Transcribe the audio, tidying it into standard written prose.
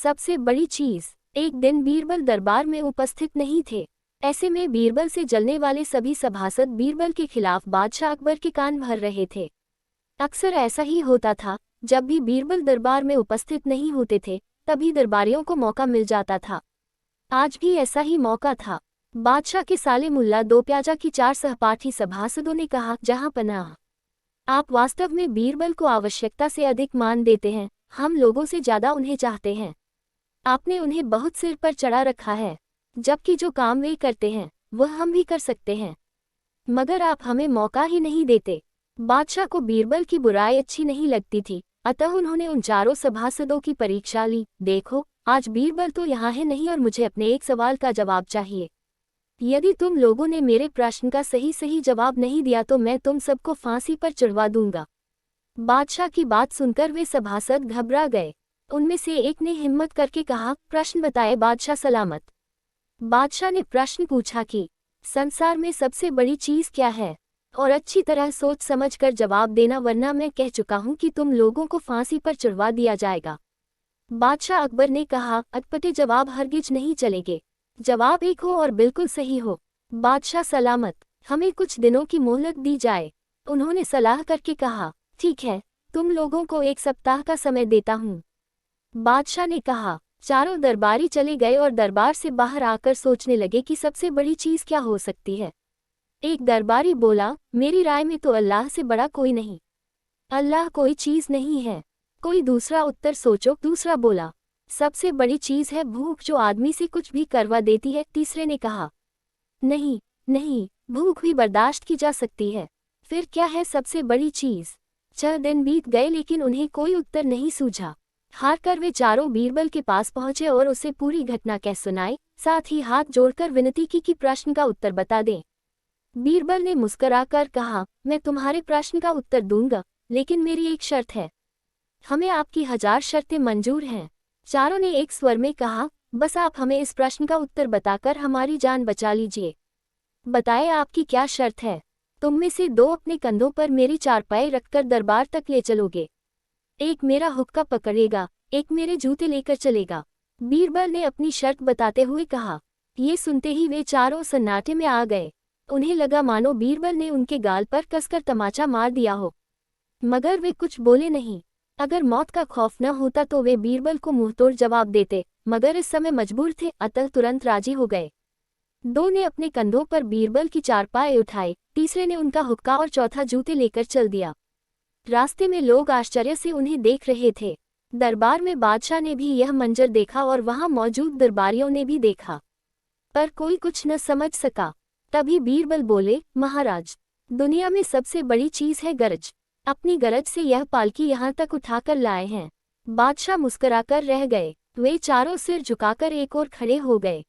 सबसे बड़ी चीज। एक दिन बीरबल दरबार में उपस्थित नहीं थे। ऐसे में बीरबल से जलने वाले सभी सभासद बीरबल के खिलाफ बादशाह अकबर के कान भर रहे थे। अक्सर ऐसा ही होता था, जब भी बीरबल दरबार में उपस्थित नहीं होते थे तभी दरबारियों को मौका मिल जाता था। आज भी ऐसा ही मौका था। बादशाह के साले मुल्ला दो प्याजा की 4 सहपाठी सभासदों ने कहा, जहां पनाह, आप वास्तव में बीरबल को आवश्यकता से अधिक मान देते हैं। हम लोगों से ज्यादा उन्हें चाहते हैं। आपने उन्हें बहुत सिर पर चढ़ा रखा है, जबकि जो काम वे करते हैं वह हम भी कर सकते हैं, मगर आप हमें मौका ही नहीं देते। बादशाह को बीरबल की बुराई अच्छी नहीं लगती थी, अतः उन्होंने उन 4 सभासदों की परीक्षा ली। देखो, आज बीरबल तो यहाँ है नहीं और मुझे अपने एक सवाल का जवाब चाहिए। यदि तुम लोगों ने मेरे प्रश्न का सही जवाब नहीं दिया तो मैं तुम सबको फांसी पर चढ़वा दूंगा। बादशाह की बात सुनकर वे सभासद घबरा गए। उनमें से एक ने हिम्मत करके कहा, प्रश्न बताए बादशाह सलामत। बादशाह ने प्रश्न पूछा कि संसार में सबसे बड़ी चीज क्या है, और अच्छी तरह सोच समझकर जवाब देना, वरना मैं कह चुका हूं कि तुम लोगों को फांसी पर चढ़वा दिया जाएगा। बादशाह अकबर ने कहा, अटपटे जवाब हरगिज नहीं चलेंगे। जवाब एक हो और बिल्कुल सही हो। बादशाह सलामत, हमें कुछ दिनों की मोहलत दी जाए। उन्होंने सलाह करके कहा, ठीक है, तुम लोगों को 1 सप्ताह का समय देता हूँ। बादशाह ने कहा। 4 दरबारी चले गए और दरबार से बाहर आकर सोचने लगे कि सबसे बड़ी चीज क्या हो सकती है। एक दरबारी बोला, मेरी राय में तो अल्लाह से बड़ा कोई नहीं। अल्लाह कोई चीज नहीं है। कोई दूसरा उत्तर सोचो। दूसरा बोला, सबसे बड़ी चीज है भूख, जो आदमी से कुछ भी करवा देती है। तीसरे ने कहा, नहीं नहीं, भूख भी बर्दाश्त की जा सकती है। फिर क्या है सबसे बड़ी चीज? 6 दिन बीत गए लेकिन उन्हें कोई उत्तर नहीं सूझा। हार कर वे 4 बीरबल के पास पहुंचे और उसे पूरी घटना कह सुनाई, साथ ही हाथ जोड़कर विनती की कि प्रश्न का उत्तर बता दें। बीरबल ने मुस्कुराकर कहा, मैं तुम्हारे प्रश्न का उत्तर दूंगा, लेकिन मेरी एक शर्त है। हमें आपकी 1000 शर्तें मंजूर हैं। 4 ने एक स्वर में कहा, बस आप हमें इस प्रश्न का उत्तर बताकर हमारी जान बचा लीजिए। बताए आपकी क्या शर्त है? तुम में से 2 अपने कंधों पर मेरी चारपाई रखकर दरबार तक ले चलोगे। एक मेरा हुक्का पकड़ेगा, एक मेरे जूते लेकर चलेगा। बीरबल ने अपनी शर्त बताते हुए कहा। ये सुनते ही वे 4 सन्नाटे में आ गए। उन्हें लगा मानो बीरबल ने उनके गाल पर कसकर तमाचा मार दिया हो, मगर वे कुछ बोले नहीं। अगर मौत का खौफ न होता तो वे बीरबल को मुंहतोड़ जवाब देते, मगर इस समय मजबूर थे, अतः तुरंत राजी हो गए। 2 ने अपने कंधों पर बीरबल की चारपाई उठाई, तीसरे ने उनका हुक्का और चौथा जूते लेकर चल दिया। रास्ते में लोग आश्चर्य से उन्हें देख रहे थे। दरबार में बादशाह ने भी यह मंजर देखा और वहां मौजूद दरबारियों ने भी देखा, पर कोई कुछ न समझ सका। तभी बीरबल बोले, महाराज, दुनिया में सबसे बड़ी चीज है गरज। अपनी गरज से यह पालकी यहाँ तक उठाकर लाए हैं। बादशाह मुस्कुराकर रह गए। वे 4 सिर झुकाकर एक ओर खड़े हो गए।